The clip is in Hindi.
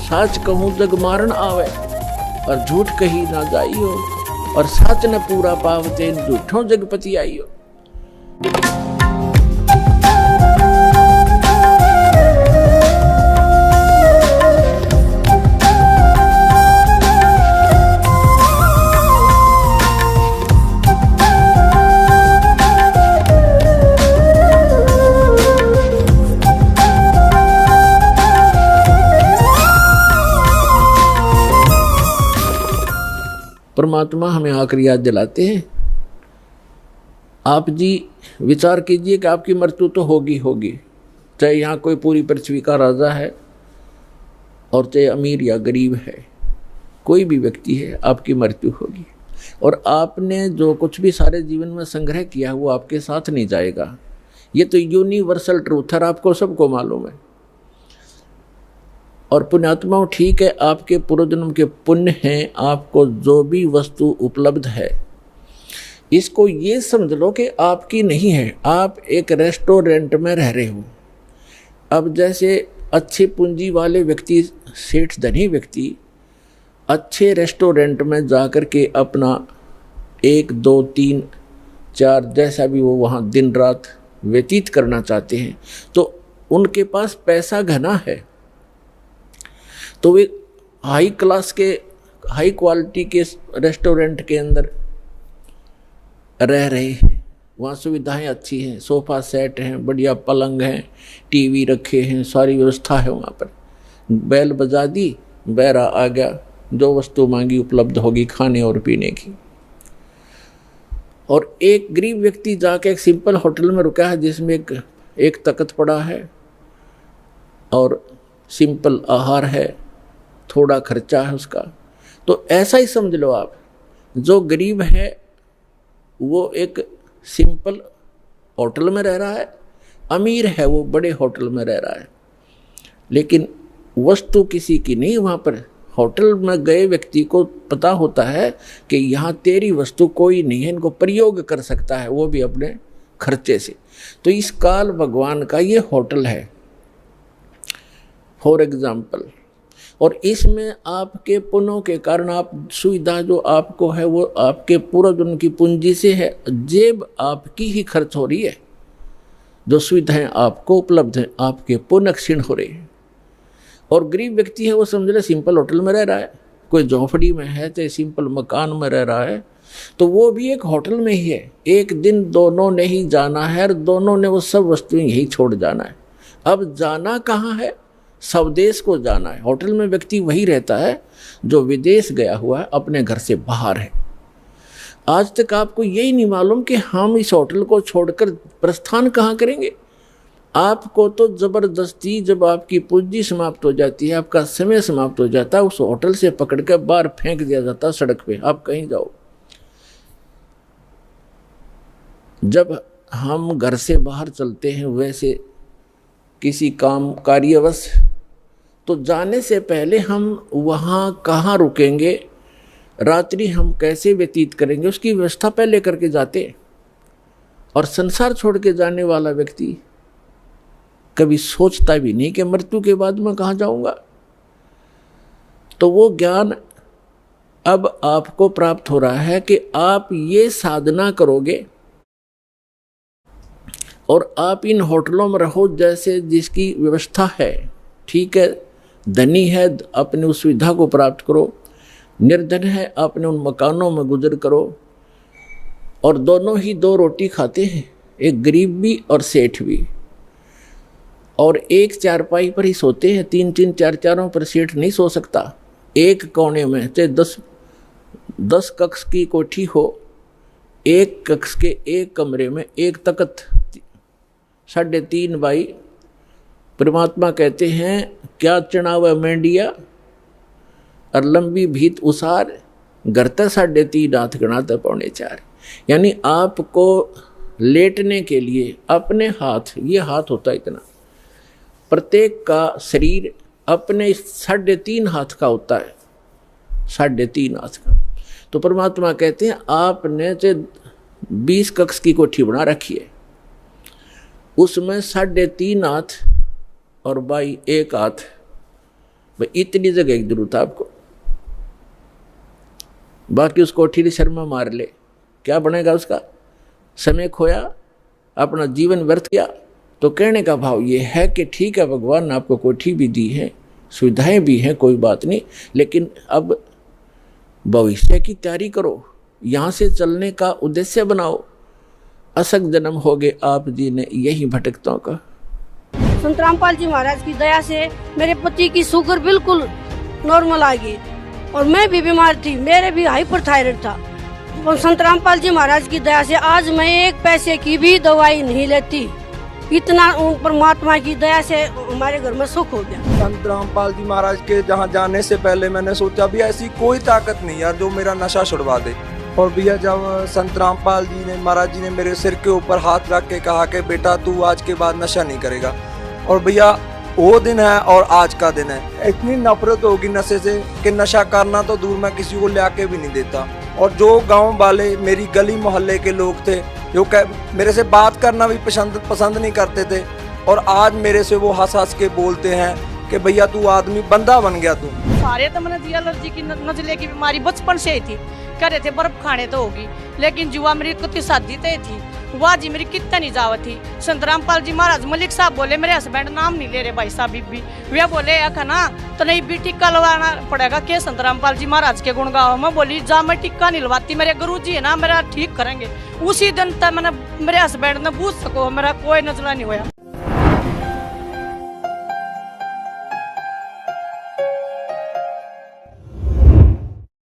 साच कहूँ जग मारन आवे और झूठ कही ना जाइयो, और साच न पूरा पावते झूठों जगपति आइयो। परमात्मा हमें आखिरी याद दिलाते हैं, आप जी विचार कीजिए कि आपकी मृत्यु तो होगी होगी, चाहे यहाँ कोई पूरी पृथ्वी का राजा है और चाहे अमीर या गरीब है, कोई भी व्यक्ति है, आपकी मृत्यु होगी। और आपने जो कुछ भी सारे जीवन में संग्रह किया वो आपके साथ नहीं जाएगा। ये तो यूनिवर्सल ट्रूथ है, आपको सबको मालूम है। और पुण्यात्माओं, ठीक है, आपके पूर्वजन्म के पुण्य हैं, आपको जो भी वस्तु उपलब्ध है इसको ये समझ लो कि आपकी नहीं है। आप एक रेस्टोरेंट में रह रहे हो। अब जैसे अच्छे पूंजी वाले व्यक्ति, सेठ धनी व्यक्ति अच्छे रेस्टोरेंट में जाकर के अपना 1 2 3 4 जैसा भी वो वहाँ दिन रात व्यतीत करना चाहते हैं, तो उनके पास पैसा घना है, तो वे हाई क्लास के, हाई क्वालिटी के रेस्टोरेंट के अंदर रह रहे हैं। वहाँ सुविधाएं अच्छी हैं, सोफ़ा सेट हैं, बढ़िया पलंग हैं, टीवी रखे हैं, सारी व्यवस्था है वहाँ पर। बैल बजा दी, बैरा आ गया, जो वस्तु मांगी उपलब्ध होगी खाने और पीने की। और एक गरीब व्यक्ति जाके एक सिंपल होटल में रुका है जिसमें एक तख्त पड़ा है और सिंपल आहार है, थोड़ा खर्चा है उसका। तो ऐसा ही समझ लो आप, जो गरीब है वो एक सिंपल होटल में रह रहा है, अमीर है वो बड़े होटल में रह रहा है, लेकिन वस्तु किसी की नहीं। वहाँ पर होटल में गए व्यक्ति को पता होता है कि यहाँ तेरी वस्तु कोई नहीं है, इनको प्रयोग कर सकता है, वो भी अपने खर्चे से। तो इस काल भगवान का ये होटल है फॉर एग्जाम्पल। और इसमें आपके पुण्यों के कारण आप सुविधा जो आपको है वो आपके पूर्वजन्म की पूंजी से है, जेब आपकी ही खर्च हो रही है, जो सुविधाएं आपको उपलब्ध हैं आपके पुण्य क्षीण हो रहे हैं। और गरीब व्यक्ति है वो समझ ले सिंपल होटल में रह रहा है, कोई झोंपड़ी में है, चाहे सिंपल मकान में रह रहा है, तो वो भी एक होटल में ही है। एक दिन दोनों ने ही जाना है और दोनों ने वो सब वस्तुएं यही छोड़ जाना है। अब जाना कहाँ है? स्वदेश को जाना है। होटल में व्यक्ति वही रहता है जो विदेश गया हुआ है, अपने घर से बाहर है। आज तक आपको यही नहीं मालूम कि हम इस होटल को छोड़कर प्रस्थान कहाँ करेंगे। आपको तो जबरदस्ती जब आपकी पूंजी समाप्त हो जाती है, आपका समय समाप्त हो जाता है, उस होटल से पकड़ कर बाहर फेंक दिया जाता है सड़क पे, आप कहीं जाओ। जब हम घर से बाहर चलते हैं वैसे किसी काम कार्यवश, तो जाने से पहले हम वहाँ कहाँ रुकेंगे, रात्रि हम कैसे व्यतीत करेंगे, उसकी व्यवस्था पहले करके जाते। और संसार छोड़ के जाने वाला व्यक्ति कभी सोचता भी नहीं कि मृत्यु के बाद मैं कहाँ जाऊँगा। तो वो ज्ञान अब आपको प्राप्त हो रहा है कि आप ये साधना करोगे और आप इन होटलों में रहो जैसे जिसकी व्यवस्था है, ठीक है, धनी है अपने उस सुविधा को प्राप्त करो, निर्धन है अपने उन मकानों में गुजर करो। और दोनों ही 2 रोटी खाते हैं, एक गरीब भी और सेठ भी, और एक चारपाई पर ही सोते हैं। 3-3 4-4 पर सेठ नहीं सो सकता। एक कोने में चाहे 10 कक्ष की कोठी हो, एक कक्ष के एक कमरे में एक तख्त 3.5 बाई। परमात्मा कहते हैं क्या चढ़ावा मेंढिया और लंबी भीत उसार, घर तक 3.5 हाथ गणाता 4.25। यानी आपको लेटने के लिए अपने हाथ, ये हाथ होता है इतना, प्रत्येक का शरीर अपने 3.5 हाथ का होता है, 3.5 हाथ का। तो परमात्मा कहते हैं आपने 20 कक्ष की कोठी बना रखी है, उसमें 3.5 हाथ और बाई 1 हाथ भाई इतनी जगह की जरूरत है आपको, बाकी उसको कोठी शर्मा मार ले, क्या बनेगा उसका? समय खोया, अपना जीवन व्यर्थ किया। तो कहने का भाव ये है कि ठीक है, भगवान ने आपको कोठी भी दी है, सुविधाएं भी हैं, कोई बात नहीं, लेकिन अब भविष्य की तैयारी करो, यहाँ से चलने का उद्देश्य बनाओ। असक जन्म हो गए आप जी ने यही भटकताओं का। संत रामपाल जी महाराज की दया से मेरे पति की शुगर बिल्कुल नॉर्मल आ गई और मैं भी बीमार थी, मेरे भी हाइपरथायराइड था। और संत रामपाल जी महाराज की दया से आज मैं एक पैसे की भी दवाई नहीं लेती। इतना उन परमात्मा की दया से हमारे घर में सुख हो गया। संत रामपाल जी महाराज के जहाँ जाने से पहले मैंने सोचा भी ऐसी कोई ताकत नहीं यार जो मेरा नशा छुड़वा दे। और भैया जब संत रामपाल जी ने महाराज जी ने मेरे सिर के ऊपर हाथ रख के कहा कि बेटा तू आज के बाद नशा नहीं करेगा, और भैया वो दिन है और आज का दिन है। इतनी नफरत होगी नशे से कि नशा करना तो दूर, मैं किसी को लाके भी नहीं देता। और जो गांव वाले मेरी गली मोहल्ले के लोग थे जो मेरे से बात करना भी पसंद नहीं करते थे, और आज मेरे से वो हंस हंस के बोलते हैं कि भैया तू आदमी बंदा बन गया तू। सारे तो मैंने एलर्जी की नजले की बीमारी बचपन से ही थी, कह रहे थे बर्फ खाने तो होगी, लेकिन जुआ मेरी कुत्ती शादी तय थी, वाह जी मेरी कितना नहीं जावत थी। संत रामपाल जी महाराज मलिक साहब बोले मेरे हस्बैंड नाम नहीं ले रहे भाई साहब बीबी, वे बोले ना तो नहीं भी टिक्का लगवाना पड़ेगा के संत रामपाल जी महाराज के गुण गाओ। मैं बोली जा मैं टिक्का नहीं लगवाती, मेरे गुरु जी है ना मेरा ठीक करेंगे। उसी दिन तक मैंने मेरे हस्बैंड ने पूछ सको मेरा कोई नजला नहीं हुआ।